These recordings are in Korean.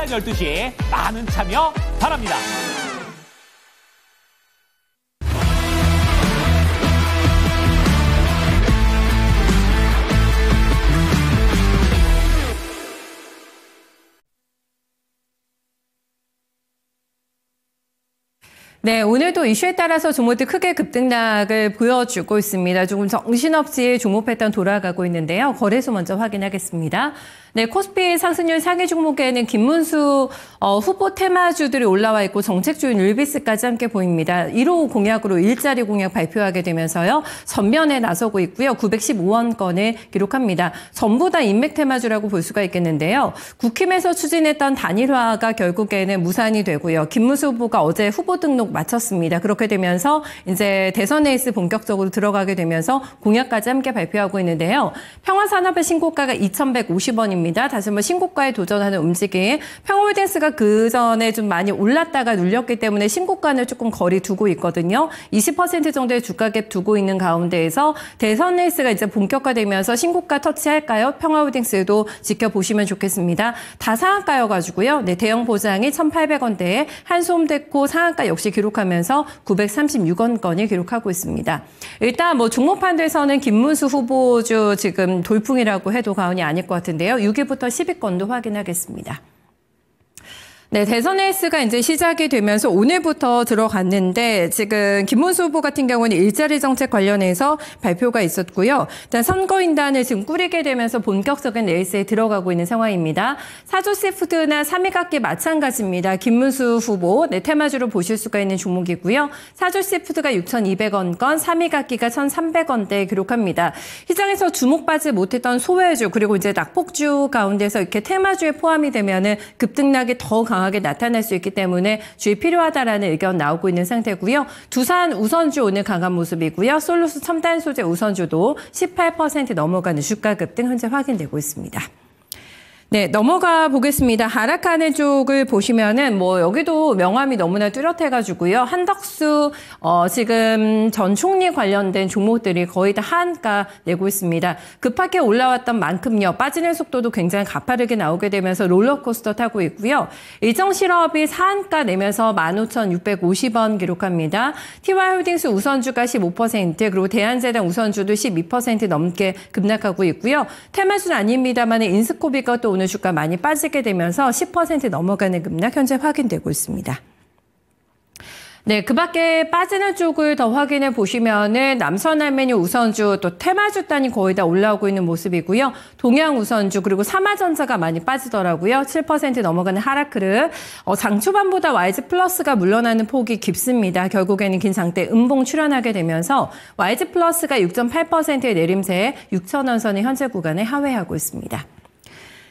오전 12시 많은 참여 바랍니다. 네, 오늘도 이슈에 따라서 종목들 크게 급등락을 보여주고 있습니다. 조금 정신없이 종목 패턴 돌아가고 있는데요. 거래소 먼저 확인하겠습니다. 네, 코스피 상승률 상위 종목에는 김문수 후보 테마주들이 올라와 있고 정책주인 율비스까지 함께 보입니다. 1호 공약으로 일자리 공약 발표하게 되면서요. 전면에 나서고 있고요. 915원권을 기록합니다. 전부 다 인맥 테마주라고 볼 수가 있겠는데요. 국힘에서 추진했던 단일화가 결국에는 무산이 되고요. 김문수 후보가 어제 후보 등록 마쳤습니다. 그렇게 되면서 이제 대선 레이스 본격적으로 들어가게 되면서 공약까지 함께 발표하고 있는데요. 평화산업의 신고가가 2,150원입니다. 다시 한번 신고가에 도전하는 움직임. 평화홀딩스가 그 전에 좀 많이 올랐다가 눌렸기 때문에 신고가는 조금 거리 두고 있거든요. 20% 정도의 주가갭 두고 있는 가운데에서 대선 레이스가 이제 본격화되면서 신고가 터치할까요? 평화홀딩스도 지켜보시면 좋겠습니다. 다 상한가여가지고요. 네, 대형 보장이 1,800원대에 한소홈데코 상한가 역시 기록하면서 936원권을 기록하고 있습니다. 일단 뭐 종목판도에서는 김문수 후보주 지금 돌풍이라고 해도 과언이 아닐 것 같은데요. 6위부터 10위권도 확인하겠습니다. 네, 대선 레이스가 이제 시작이 되면서 오늘부터 들어갔는데 지금 김문수 후보 같은 경우는 일자리 정책 관련해서 발표가 있었고요. 일단 선거인단을 지금 꾸리게 되면서 본격적인 레이스에 들어가고 있는 상황입니다. 사조씨푸드나 삼위각기 마찬가지입니다. 김문수 후보 네, 테마주로 보실 수가 있는 종목이고요. 사조씨푸드가 6,200원권, 삼위각기가 1,300원대 기록합니다. 시장에서 주목받지 못했던 소외주 그리고 이제 낙폭주 가운데서 이렇게 테마주에 포함이 되면은 급등락이 더 강하게 나타날 수 있기 때문에 주의 필요하다라는 의견 나오고 있는 상태고요. 두산 우선주 오늘 강한 모습이고요. 솔루스 첨단 소재 우선주도 18% 넘어가는 주가 급등 현재 확인되고 있습니다. 네, 넘어가 보겠습니다. 하락하는 쪽을 보시면은 뭐 여기도 명암이 너무나 뚜렷해가지고요. 한덕수 지금 전 총리 관련된 종목들이 거의 다 하한가 내고 있습니다. 급하게 올라왔던 만큼요. 빠지는 속도도 굉장히 가파르게 나오게 되면서 롤러코스터 타고 있고요. 일정실업이 상한가 내면서 15,650원 기록합니다. TY홀딩스 우선주가 15% 그리고 대한제당 우선주도 12% 넘게 급락하고 있고요. 테마주는 아닙니다만 인스코비가 또 오늘 주가 많이 빠지게 되면서 10% 넘어가는 급락 현재 확인되고 있습니다. 네, 그 밖에 빠지는 쪽을 더 확인해 보시면은 남선알메늄 우선주 또 테마주 단이 거의 다 올라오고 있는 모습이고요. 동양 우선주 그리고 삼화전자가 많이 빠지더라고요. 7% 넘어가는 하락 흐름. 장 초반보다 YG 플러스가 물러나는 폭이 깊습니다. 결국에는 긴 장대 음봉 출현하게 되면서 YG 플러스가 6.8%의 내림세에 6,000원 선의 현재 구간에 하회하고 있습니다.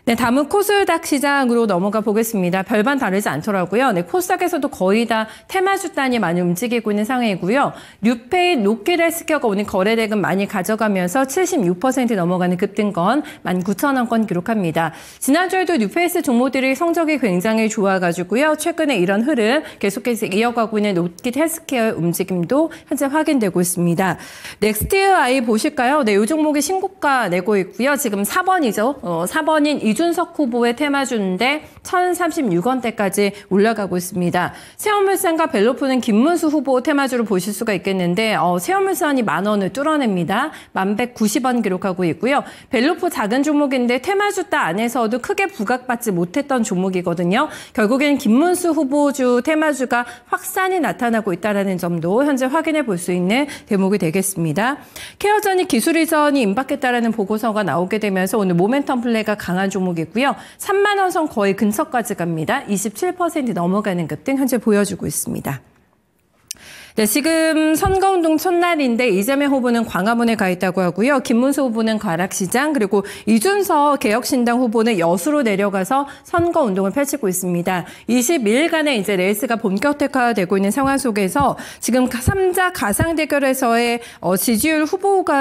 네, 다음은 코스닥 시장으로 넘어가 보겠습니다. 별반 다르지 않더라고요. 네, 코스닥에서도 거의 다 테마주 단이 많이 움직이고 있는 상황이고요. 뉴페이, 노키헬스케어가 오늘 거래대금 많이 가져가면서 76% 넘어가는 급등권 19,000원권 기록합니다. 지난주에도 뉴페이스 종목들이 성적이 굉장히 좋아가지고요. 최근에 이런 흐름 계속해서 이어가고 있는 노키헬스케어의 움직임도 현재 확인되고 있습니다. 넥스트아이 보실까요? 네, 이 종목이 신고가 내고 있고요. 지금 4번이죠. 4번인 이준석 후보의 테마주인데 1,036원대까지 올라가고 있습니다. 세원물산과 벨로프는 김문수 후보 테마주로 보실 수가 있겠는데 세원물산이 10,000원을 뚫어냅니다. 1,190원 기록하고 있고요. 벨로프 작은 종목인데 테마주따 안에서도 크게 부각받지 못했던 종목이거든요. 결국에는 김문수 후보주 테마주가 확산이 나타나고 있다는 점도 현재 확인해 볼 수 있는 대목이 되겠습니다. 케어전이 기술 이전이 임박했다라는 보고서가 나오게 되면서 오늘 모멘텀 플레이가 강한 종목이고요. 3만 원 선 거의 근처까지 갑니다. 27% 넘어가는 급등 현재 보여주고 있습니다. 네, 지금 선거운동 첫날인데 이재명 후보는 광화문에 가 있다고 하고요. 김문수 후보는 가락시장 그리고 이준석 개혁신당 후보는 여수로 내려가서 선거운동을 펼치고 있습니다. 22일간의 이제 레이스가 본격화되고 있는 상황 속에서 지금 3자 가상 대결에서의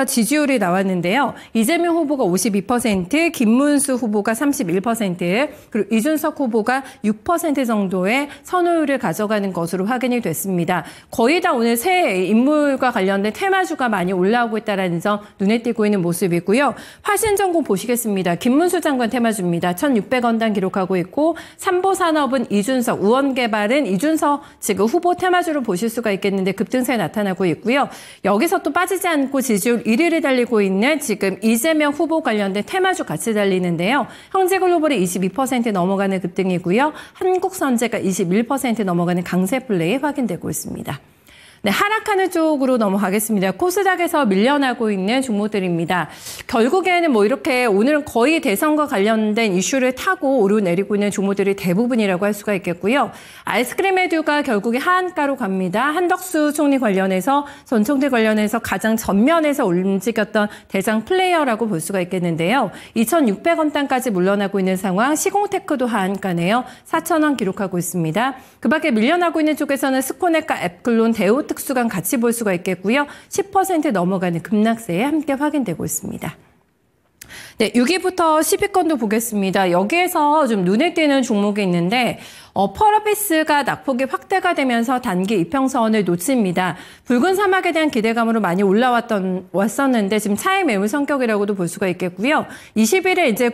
지지율이 나왔는데요. 이재명 후보가 52%, 김문수 후보가 31%, 그리고 이준석 후보가 6% 정도의 선호율을 가져가는 것으로 확인이 됐습니다. 거의 거의 다 오늘 새 인물과 관련된 테마주가 많이 올라오고 있다는 점 눈에 띄고 있는 모습이고요. 화신전공 보시겠습니다. 김문수 장관 테마주입니다. 1,600원당 기록하고 있고 삼보산업은 이준석, 우원개발은 이준석 지금 후보 테마주로 보실 수가 있겠는데 급등세 나타나고 있고요. 여기서 또 빠지지 않고 지지율 1위를 달리고 있는 지금 이재명 후보 관련된 테마주 같이 달리는데요. 형제글로벌이 22% 넘어가는 급등이고요. 한국선제가 21% 넘어가는 강세 플레이 확인되고 있습니다. 네, 하락하는 쪽으로 넘어가겠습니다. 코스닥에서 밀려나고 있는 종목들입니다. 결국에는 뭐 이렇게 오늘은 거의 대선과 관련된 이슈를 타고 오르내리고 있는 종목들이 대부분이라고 할 수가 있겠고요. 아이스크림 메듀가 결국에 하한가로 갑니다. 한덕수 총리 관련해서 전총대 관련해서 가장 전면에서 움직였던 대장 플레이어라고 볼 수가 있겠는데요. 2,600원 단까지 물러나고 있는 상황. 시공테크도 하한가네요. 4,000원 기록하고 있습니다. 그 밖에 밀려나고 있는 쪽에서는 스코네카, 앱클론, 대우 특수강 같이 볼 수가 있겠고요. 10% 넘어가는 급락세에 함께 확인되고 있습니다. 네, 6위부터 10위권도 보겠습니다. 여기에서 좀 눈에 띄는 종목이 있는데 펄어피스가 낙폭이 확대가 되면서 단기 이평선을 놓칩니다. 붉은 사막에 대한 기대감으로 많이 왔었는데 지금 차익 매물 성격이라고도 볼 수가 있겠고요. 20일에 이제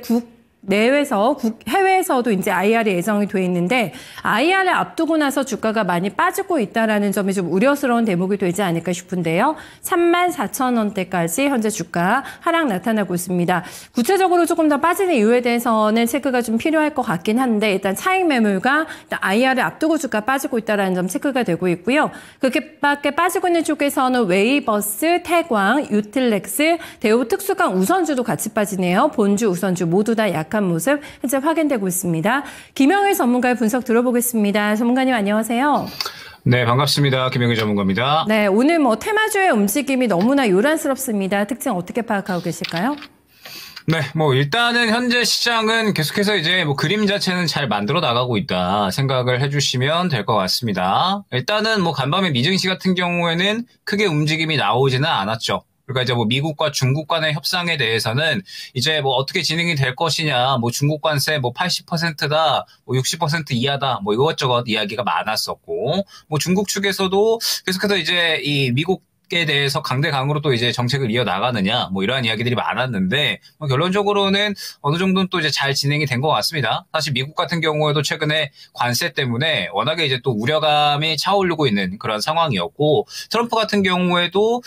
해외에서도 이제 IR이 예정이 돼 있는데 IR을 앞두고 나서 주가가 많이 빠지고 있다라는 점이 좀 우려스러운 대목이 되지 않을까 싶은데요. 34,000원대까지 현재 주가 하락 나타나고 있습니다. 구체적으로 조금 더 빠지는 이유에 대해서는 체크가 좀 필요할 것 같긴 한데 일단 차익 매물과 일단 IR을 앞두고 주가 빠지고 있다라는 점 체크가 되고 있고요. 그렇게밖에 빠지고 있는 쪽에서는 웨이버스, 태광, 유틸렉스, 대우 특수강 우선주도 같이 빠지네요. 본주, 우선주 모두 다 약한 모습 현재 확인되고 있습니다. 김영일 전문가의 분석 들어보겠습니다. 전문가님 안녕하세요. 네, 반갑습니다. 김영일 전문가입니다. 네, 오늘 뭐 테마주의 움직임이 너무나 요란스럽습니다. 특징 어떻게 파악하고 계실까요? 네, 뭐 일단은 현재 시장은 계속해서 이제 뭐 그림 자체는 잘 만들어 나가고 있다 생각을 해주시면 될 것 같습니다. 일단은 뭐 간밤에 미증시 같은 경우에는 크게 움직임이 나오지는 않았죠. 그러니까 이제 뭐 미국과 중국 간의 협상에 대해서는 이제 뭐 어떻게 진행이 될 것이냐, 뭐 중국 관세 뭐 80%다, 뭐 60% 이하다, 뭐 이것저것 이야기가 많았었고, 뭐 중국 측에서도 계속해서 이제 이 미국에 대해서 강대강으로 또 이제 정책을 이어나가느냐, 뭐 이러한 이야기들이 많았는데, 뭐 결론적으로는 어느 정도는 또 이제 잘 진행이 된 것 같습니다. 사실 미국 같은 경우에도 최근에 관세 때문에 워낙에 이제 또 우려감이 차오르고 있는 그런 상황이었고, 트럼프 같은 경우에도,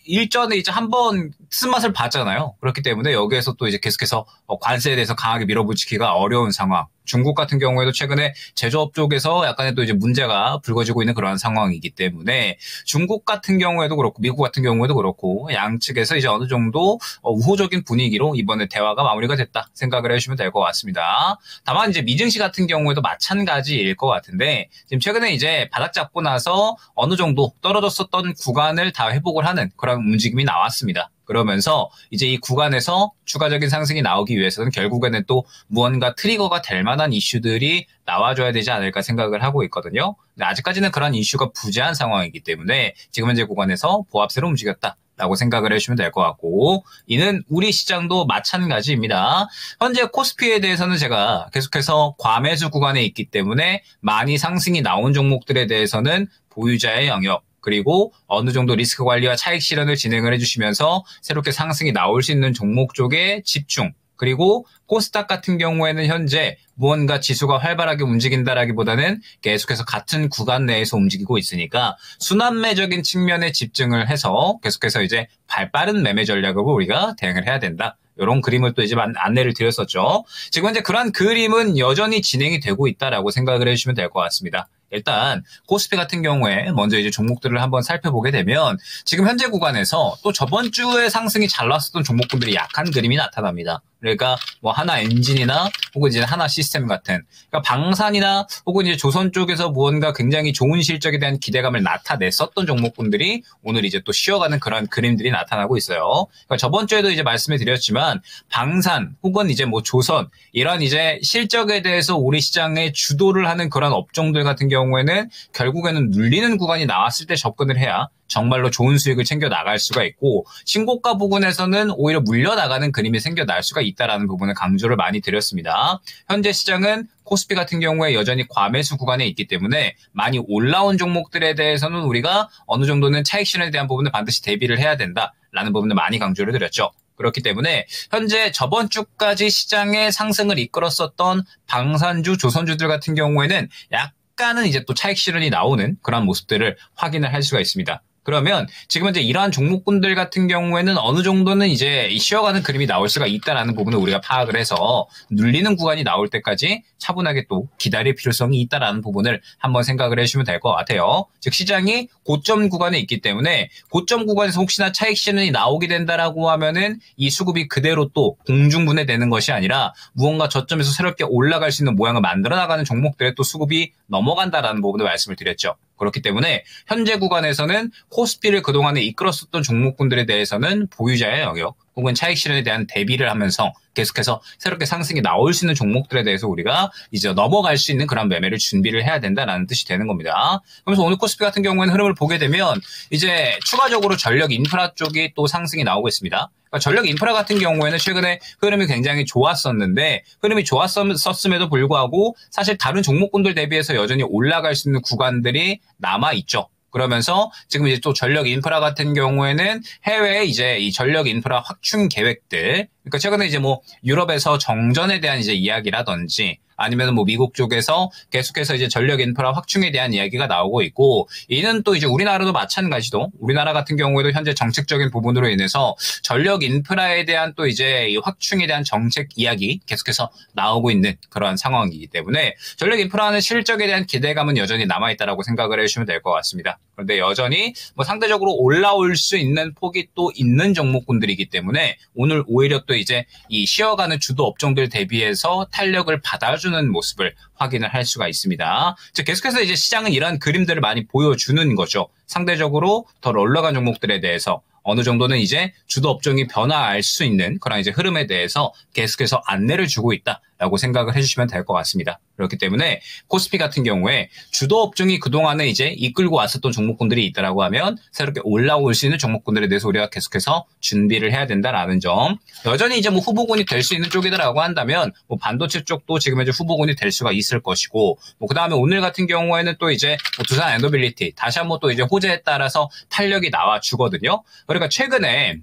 일전에 이제 한번 쓴맛을 봤잖아요. 그렇기 때문에 여기에서 또 이제 계속해서 관세에 대해서 강하게 밀어붙이기가 어려운 상황. 중국 같은 경우에도 최근에 제조업 쪽에서 약간의 또 이제 문제가 불거지고 있는 그러한 상황이기 때문에 중국 같은 경우에도 그렇고 미국 같은 경우에도 그렇고 양측에서 이제 어느 정도 우호적인 분위기로 이번에 대화가 마무리가 됐다 생각을 해주시면 될 것 같습니다. 다만 이제 미증시 같은 경우에도 마찬가지일 것 같은데 지금 최근에 이제 바닥 잡고 나서 어느 정도 떨어졌었던 구간을 다 회복을 하는 그런 움직임이 나왔습니다. 그러면서 이제 이 구간에서 추가적인 상승이 나오기 위해서는 결국에는 또 무언가 트리거가 될 만한 이슈들이 나와줘야 되지 않을까 생각을 하고 있거든요. 근데 아직까지는 그런 이슈가 부재한 상황이기 때문에 지금 현재 구간에서 보합세로 움직였다라고 생각을 해주시면 될 것 같고, 이는 우리 시장도 마찬가지입니다. 현재 코스피에 대해서는 제가 계속해서 과매수 구간에 있기 때문에 많이 상승이 나온 종목들에 대해서는 보유자의 영역, 그리고 어느 정도 리스크 관리와 차익 실현을 진행을 해주시면서 새롭게 상승이 나올 수 있는 종목 쪽에 집중. 그리고 코스닥 같은 경우에는 현재 무언가 지수가 활발하게 움직인다라기보다는 계속해서 같은 구간 내에서 움직이고 있으니까 순환매적인 측면에 집중을 해서 계속해서 이제 발빠른 매매 전략으로 우리가 대응을 해야 된다. 이런 그림을 또 이제 안내를 드렸었죠. 지금 현재 그러한 그림은 여전히 진행이 되고 있다라고 생각을 해주시면 될 것 같습니다. 일단 코스피 같은 경우에 먼저 이제 종목들을 한번 살펴보게 되면 지금 현재 구간에서 또 저번 주에 상승이 잘 나왔었던 종목군들이 약한 그림이 나타납니다. 그러니까 뭐 하나 엔진이나 혹은 이제 하나 시스템 같은, 그러니까 방산이나 혹은 이제 조선 쪽에서 무언가 굉장히 좋은 실적에 대한 기대감을 나타냈었던 종목군들이 오늘 이제 또 쉬어가는 그런 그림들이 나타나고 있어요. 그러니까 저번 주에도 이제 말씀을 드렸지만 방산 혹은 이제 뭐 조선 이런 이제 실적에 대해서 우리 시장에 주도를 하는 그런 업종들 같은 경우에는 결국에는 눌리는 구간이 나왔을 때 접근을 해야 정말로 좋은 수익을 챙겨 나갈 수가 있고 신고가 부근에서는 오히려 물려나가는 그림이 생겨날 수가 있다는 부분을 강조를 많이 드렸습니다. 현재 시장은 코스피 같은 경우에 여전히 과매수 구간에 있기 때문에 많이 올라온 종목들에 대해서는 우리가 어느 정도는 차익 실현에 대한 부분을 반드시 대비를 해야 된다라는 부분을 많이 강조를 드렸죠. 그렇기 때문에 현재 저번 주까지 시장의 상승을 이끌었었던 방산주, 조선주들 같은 경우에는 약간은 이제 또 차익 실현이 나오는 그런 모습들을 확인을 할 수가 있습니다. 그러면 지금 이제 이러한 종목군들 같은 경우에는 어느 정도는 이제 쉬어가는 그림이 나올 수가 있다라는 부분을 우리가 파악을 해서 눌리는 구간이 나올 때까지 차분하게 또 기다릴 필요성이 있다라는 부분을 한번 생각을 해주시면 될 것 같아요. 즉 시장이 고점 구간에 있기 때문에 고점 구간에서 혹시나 차익 실현이 나오게 된다라고 하면은 이 수급이 그대로 또 공중분해되는 것이 아니라 무언가 저점에서 새롭게 올라갈 수 있는 모양을 만들어 나가는 종목들에 또 수급이 넘어간다라는 부분을 말씀을 드렸죠. 그렇기 때문에 현재 구간에서는 코스피를 그동안에 이끌었었던 종목군들에 대해서는 보유자의 영역 혹은 차익 실현에 대한 대비를 하면서 계속해서 새롭게 상승이 나올 수 있는 종목들에 대해서 우리가 이제 넘어갈 수 있는 그런 매매를 준비를 해야 된다라는 뜻이 되는 겁니다. 그래서 오늘 코스피 같은 경우에는 흐름을 보게 되면 이제 추가적으로 전력 인프라 쪽이 또 상승이 나오고 있습니다. 그러니까 전력 인프라 같은 경우에는 최근에 흐름이 굉장히 좋았었는데 흐름이 좋았었음에도 불구하고 사실 다른 종목군들 대비해서 여전히 올라갈 수 있는 구간들이 남아있죠. 그러면서 지금 이제 또 전력 인프라 같은 경우에는 해외에 이제 이 전력 인프라 확충 계획들, 그러니까 최근에 이제 뭐 유럽에서 정전에 대한 이제 이야기라든지 아니면 뭐 미국 쪽에서 계속해서 이제 전력 인프라 확충에 대한 이야기가 나오고 있고, 이는 또 이제 우리나라도 마찬가지도 우리나라 같은 경우에도 현재 정책적인 부분으로 인해서 전력 인프라에 대한 또 이제 이 확충에 대한 정책 이야기 계속해서 나오고 있는 그러한 상황이기 때문에 전력 인프라는 실적에 대한 기대감은 여전히 남아있다라고 생각을 해주시면 될 것 같습니다. 그런데 여전히 뭐 상대적으로 올라올 수 있는 폭이 또 있는 종목군들이기 때문에 오늘 오히려 또 이제 이 쉬어가는 주도 업종들 대비해서 탄력을 받아주는 모습을 확인을 할 수가 있습니다. 즉 계속해서 이제 시장은 이런 그림들을 많이 보여주는 거죠. 상대적으로 더 올라간 종목들에 대해서 어느 정도는 이제 주도 업종이 변화할 수 있는 그런 이제 흐름에 대해서 계속해서 안내를 주고 있다라고 생각을 해주시면 될 것 같습니다. 그렇기 때문에 코스피 같은 경우에 주도 업종이 그동안에 이제 이끌고 왔었던 종목군들이 있다라고 하면 새롭게 올라올 수 있는 종목군들에 대해서 우리가 계속해서 준비를 해야 된다라는 점. 여전히 이제 뭐 후보군이 될 수 있는 쪽이다라고 한다면 뭐 반도체 쪽도 지금 이제 후보군이 될 수가 있을 것이고, 뭐 그다음에 오늘 같은 경우에는 또 이제 뭐 두산 엔더빌리티 다시 한번 또 이제 호재에 따라서 탄력이 나와 주거든요. 그러니까 최근에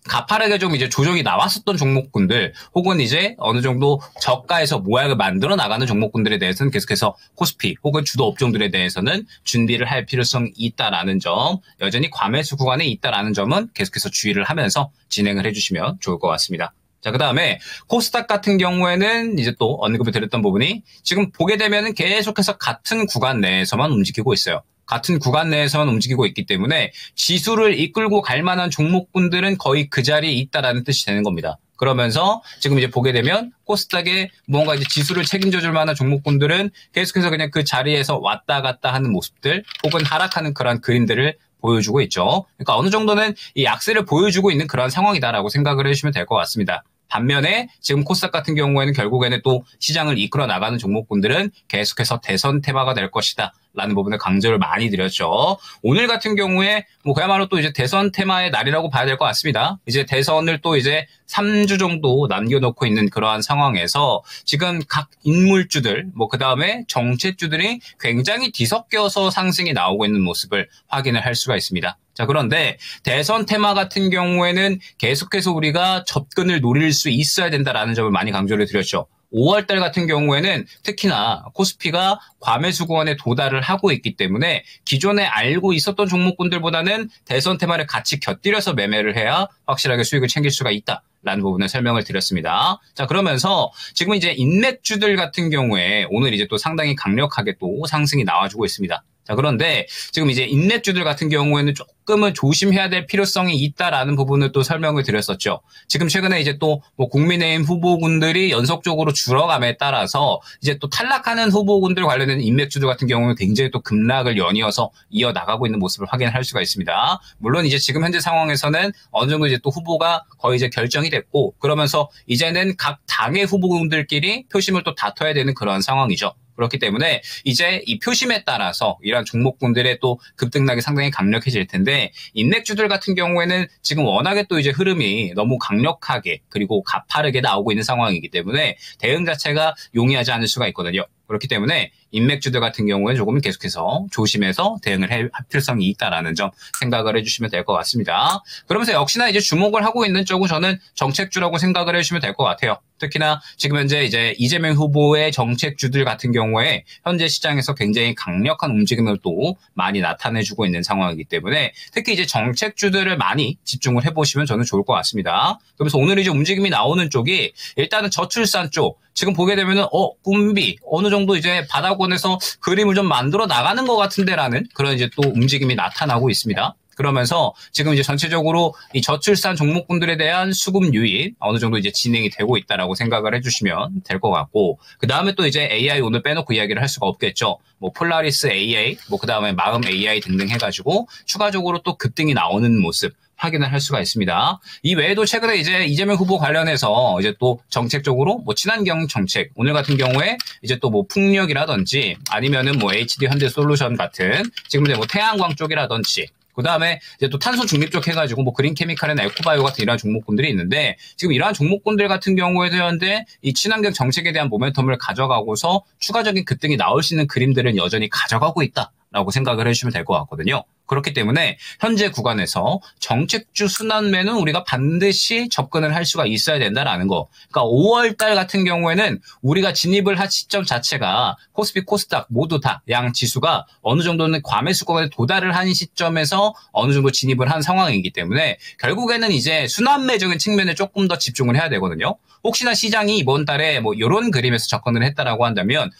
가파르게 좀 이제 조정이 나왔었던 종목군들 혹은 이제 어느 정도 저가에서 모양을 만들어 나가는 종목군들에 대해서는 계속해서 코스피 혹은 주도 업종들에 대해서는 준비를 할 필요성이 있다라는 점, 여전히 과매수 구간에 있다라는 점은 계속해서 주의를 하면서 진행을 해주시면 좋을 것 같습니다. 자, 그 다음에 코스닥 같은 경우에는 이제 또 언급을 드렸던 부분이 지금 보게 되면은 계속해서 같은 구간 내에서만 움직이고 있어요. 같은 구간 내에서만 움직이고 있기 때문에 지수를 이끌고 갈 만한 종목군들은 거의 그 자리에 있다라는 뜻이 되는 겁니다. 그러면서 지금 이제 보게 되면 코스닥에 뭔가 이제 지수를 책임져 줄 만한 종목군들은 계속해서 그냥 그 자리에서 왔다 갔다 하는 모습들 혹은 하락하는 그런 그림들을 보여주고 있죠. 그러니까 어느 정도는 이 약세를 보여주고 있는 그런 상황이다라고 생각을 해주시면 될 것 같습니다. 반면에 지금 코스닥 같은 경우에는 결국에는 또 시장을 이끌어 나가는 종목군들은 계속해서 대선 테마가 될 것이다 라는 부분을 강조를 많이 드렸죠. 오늘 같은 경우에 뭐 그야말로 또 이제 대선 테마의 날이라고 봐야 될 것 같습니다. 이제 대선을 또 이제 3주 정도 남겨놓고 있는 그러한 상황에서 지금 각 인물주들 뭐 그다음에 정책주들이 굉장히 뒤섞여서 상승이 나오고 있는 모습을 확인을 할 수가 있습니다. 자, 그런데 대선 테마 같은 경우에는 계속해서 우리가 접근을 노릴 수 있어야 된다라는 점을 많이 강조를 드렸죠. 5월달 같은 경우에는 특히나 코스피가 과매수 구간에 도달을 하고 있기 때문에 기존에 알고 있었던 종목군들보다는 대선 테마를 같이 곁들여서 매매를 해야 확실하게 수익을 챙길 수가 있다라는 부분을 설명을 드렸습니다. 자, 그러면서 지금 이제 인맥주들 같은 경우에 오늘 이제 또 상당히 강력하게 또 상승이 나와주고 있습니다. 자, 그런데 지금 이제 인맥주들 같은 경우에는 조금은 조심해야 될 필요성이 있다라는 부분을 또 설명을 드렸었죠. 지금 최근에 이제 또 뭐 국민의힘 후보군들이 연속적으로 줄어감에 따라서 이제 또 탈락하는 후보군들 관련된 인맥주들 같은 경우는 굉장히 또 급락을 연이어서 이어나가고 있는 모습을 확인할 수가 있습니다. 물론 이제 지금 현재 상황에서는 어느 정도 이제 또 후보가 거의 이제 결정이 됐고, 그러면서 이제는 각 당의 후보군들끼리 표심을 또 다퉈야 되는 그런 상황이죠. 그렇기 때문에 이제 이 표심에 따라서 이러한 종목군들의 또 급등락이 상당히 강력해질 텐데 인넥주들 같은 경우에는 지금 워낙에 또 이제 흐름이 너무 강력하게 그리고 가파르게 나오고 있는 상황이기 때문에 대응 자체가 용이하지 않을 수가 있거든요. 그렇기 때문에 인맥주들 같은 경우에 조금 계속해서 조심해서 대응을 할 필요성이 있다라는 점 생각을 해주시면 될 것 같습니다. 그러면서 역시나 이제 주목을 하고 있는 쪽은 저는 정책주라고 생각을 해주시면 될 것 같아요. 특히나 지금 현재 이제 이재명 후보의 정책주들 같은 경우에 현재 시장에서 굉장히 강력한 움직임을 또 많이 나타내주고 있는 상황이기 때문에 특히 이제 정책주들을 많이 집중을 해보시면 저는 좋을 것 같습니다. 그러면서 오늘 이제 움직임이 나오는 쪽이 일단은 저출산 쪽 지금 보게 되면은 꿈비 어느 정도 이제 바닥권에서 그림을 좀 만들어 나가는 것 같은데라는 그런 이제 또 움직임이 나타나고 있습니다. 그러면서 지금 이제 전체적으로 이 저출산 종목군들에 대한 수급 유입 어느 정도 이제 진행이 되고 있다라고 생각을 해주시면 될 것 같고 그 다음에 또 이제 AI 오늘 빼놓고 이야기를 할 수가 없겠죠. 뭐 폴라리스 AI, 뭐 그 다음에 마음 AI 등등 해가지고 추가적으로 또 급등이 나오는 모습. 확인을 할 수가 있습니다. 이 외에도 최근에 이제 이재명 후보 관련해서 이제 또 정책적으로 뭐 친환경 정책, 오늘 같은 경우에 이제 또 뭐 풍력이라든지 아니면은 뭐 HD 현대솔루션 같은 지금 이제 뭐 태양광 쪽이라든지 그 다음에 이제 또 탄소 중립 쪽 해가지고 뭐 그린 케미칼이나 에코바이오 같은 이러한 종목군들이 있는데 지금 이러한 종목군들 같은 경우에도 현재 이 친환경 정책에 대한 모멘텀을 가져가고서 추가적인 급등이 나올 수 있는 그림들은 여전히 가져가고 있다라고 생각을 해주시면 될 것 같거든요. 그렇기 때문에 현재 구간에서 정책주 순환매는 우리가 반드시 접근을 할 수가 있어야 된다라는 거. 그러니까 5월 달 같은 경우에는 우리가 진입을 한 시점 자체가 코스피, 코스닥 모두 다 양 지수가 어느 정도는 과매수 구간에 도달을 한 시점에서 어느 정도 진입을 한 상황이기 때문에 결국에는 이제 순환매적인 측면에 조금 더 집중을 해야 되거든요. 혹시나 시장이 이번 달에 뭐 이런 그림에서 접근을 했다라고 한다면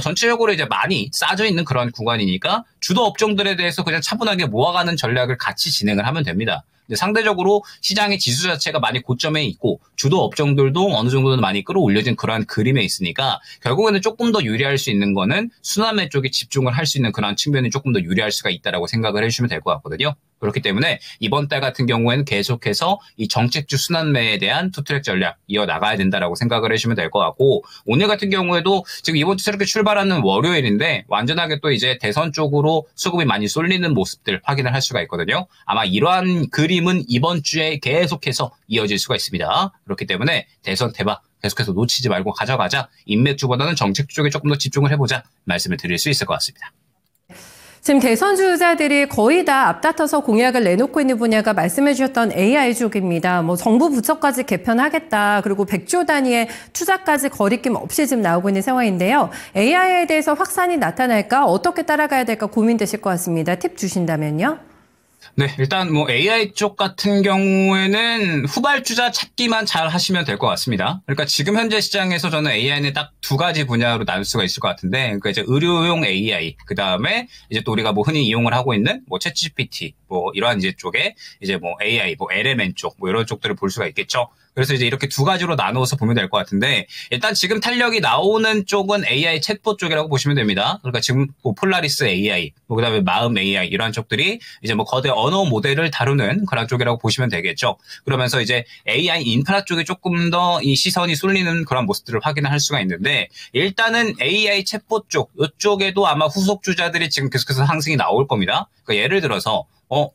전체적으로 이제 많이 싸져 있는 그런 구간이니까 주도 업종들에 대해서 그냥 차분하게 모아가는 전략을 같이 진행을 하면 됩니다. 근데 상대적으로 시장의 지수 자체가 많이 고점에 있고 주도 업종들도 어느 정도는 많이 끌어올려진 그러한 그림에 있으니까 결국에는 조금 더 유리할 수 있는 거는 순환매 쪽에 집중을 할 수 있는 그런 측면이 조금 더 유리할 수가 있다라고 생각을 해주시면 될 것 같거든요. 그렇기 때문에 이번 달 같은 경우에는 계속해서 이 정책주 순환매에 대한 투트랙 전략 이어나가야 된다라고 생각을 해주시면 될 것 같고 오늘 같은 경우에도 지금 이번 주 새롭게 출발하는 월요일인데 완전하게 또 이제 대선 쪽으로 수급이 많이 쏠리는 모습들 확인을 할 수가 있거든요. 아마 이러한 그림은 이번 주에 계속해서 이어질 수가 있습니다. 그렇기 때문에 대선 대박 계속해서 놓치지 말고 가져가자. 인맥주보다는 정책주 쪽에 조금 더 집중을 해보자 말씀을 드릴 수 있을 것 같습니다. 지금 대선 주자들이 거의 다 앞다퉈서 공약을 내놓고 있는 분야가 말씀해 주셨던 AI 쪽입니다. 뭐 정부 부처까지 개편하겠다. 그리고 100조 단위의 투자까지 거리낌 없이 지금 나오고 있는 상황인데요. AI에 대해서 확산이 나타날까? 어떻게 따라가야 될까 고민되실 것 같습니다. 팁 주신다면요. 네, 일단 뭐 AI 쪽 같은 경우에는 후발주자 찾기만 잘 하시면 될 것 같습니다. 그러니까 지금 현재 시장에서 저는 AI는 딱 두 가지 분야로 나눌 수가 있을 것 같은데, 그러니까 이제 의료용 AI, 그 다음에 이제 또 우리가 뭐 흔히 이용을 하고 있는 뭐 챗GPT, 뭐 이러한 이제 쪽에 이제 뭐 AI, 뭐 LMN 쪽, 뭐 이런 쪽들을 볼 수가 있겠죠. 그래서 이제 이렇게 두 가지로 나누어서 보면 될 것 같은데 일단 지금 탄력이 나오는 쪽은 AI 챗봇 쪽이라고 보시면 됩니다. 그러니까 지금 뭐 폴라리스 AI, 뭐 그다음에 마음 AI 이러한 쪽들이 이제 뭐 거대 언어 모델을 다루는 그런 쪽이라고 보시면 되겠죠. 그러면서 이제 AI 인프라 쪽에 조금 더 이 시선이 쏠리는 그런 모습들을 확인할 수가 있는데 일단은 AI 챗봇 쪽 이쪽에도 아마 후속 주자들이 지금 계속해서 상승이 나올 겁니다. 그러니까 예를 들어서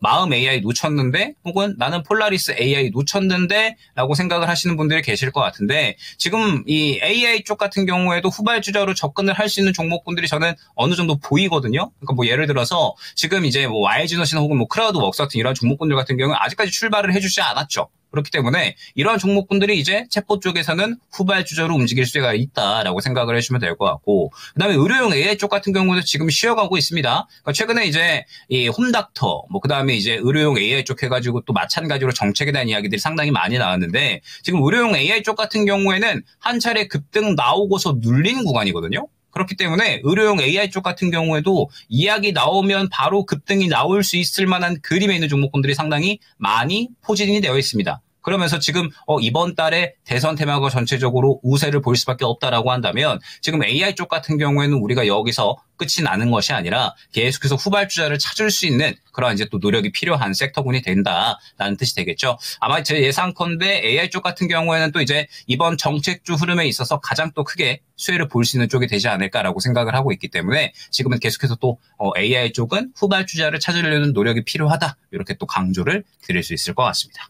마음 AI 놓쳤는데 혹은 나는 폴라리스 AI 놓쳤는데 라고 생각을 하시는 분들이 계실 것 같은데 지금 이 AI 쪽 같은 경우에도 후발주자로 접근을 할 수 있는 종목군들이 저는 어느 정도 보이거든요. 그러니까 뭐 예를 들어서 지금 이제 뭐 YG너시나 혹은 뭐 크라우드웍스 같은 이런 종목군들 같은 경우는 아직까지 출발을 해주지 않았죠. 그렇기 때문에 이러한 종목군들이 이제 챗봇 쪽에서는 후발주자로 움직일 수가 있다라고 생각을 해주시면 될 것 같고 그다음에 의료용 AI 쪽 같은 경우도 지금 쉬어가고 있습니다. 그러니까 최근에 이제 이 홈닥터 뭐 그다음에 이제 의료용 AI 쪽 해가지고 또 마찬가지로 정책에 대한 이야기들이 상당히 많이 나왔는데 지금 의료용 AI 쪽 같은 경우에는 한 차례 급등 나오고서 눌린 구간이거든요. 그렇기 때문에 의료용 AI 쪽 같은 경우에도 이야기 나오면 바로 급등이 나올 수 있을 만한 그림에 있는 종목군들이 상당히 많이 포진이 되어 있습니다. 그러면서 지금 이번 달에 대선 테마가 전체적으로 우세를 볼 수밖에 없다라고 한다면 지금 AI 쪽 같은 경우에는 우리가 여기서 끝이 나는 것이 아니라 계속해서 후발주자를 찾을 수 있는 그런 이제 또 노력이 필요한 섹터군이 된다라는 뜻이 되겠죠. 아마 제 예상컨대 AI 쪽 같은 경우에는 또 이제 이번 정책주 흐름에 있어서 가장 또 크게 수혜를 볼 수 있는 쪽이 되지 않을까라고 생각을 하고 있기 때문에 지금은 계속해서 또 AI 쪽은 후발주자를 찾으려는 노력이 필요하다. 이렇게 또 강조를 드릴 수 있을 것 같습니다.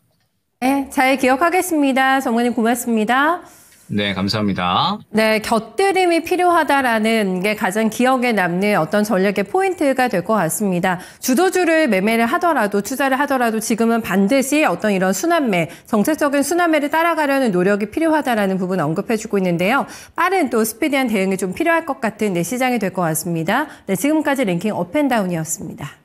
네, 잘 기억하겠습니다. 정원님 고맙습니다. 네, 감사합니다. 네, 곁들임이 필요하다라는 게 가장 기억에 남는 어떤 전략의 포인트가 될 것 같습니다. 주도주를 매매를 하더라도 투자를 하더라도 지금은 반드시 어떤 이런 순환매, 정책적인 순환매를 따라가려는 노력이 필요하다라는 부분 언급해주고 있는데요. 빠른 또 스피디한 대응이 좀 필요할 것 같은 시장이 될 것 같습니다. 네, 지금까지 랭킹 업앤다운이었습니다.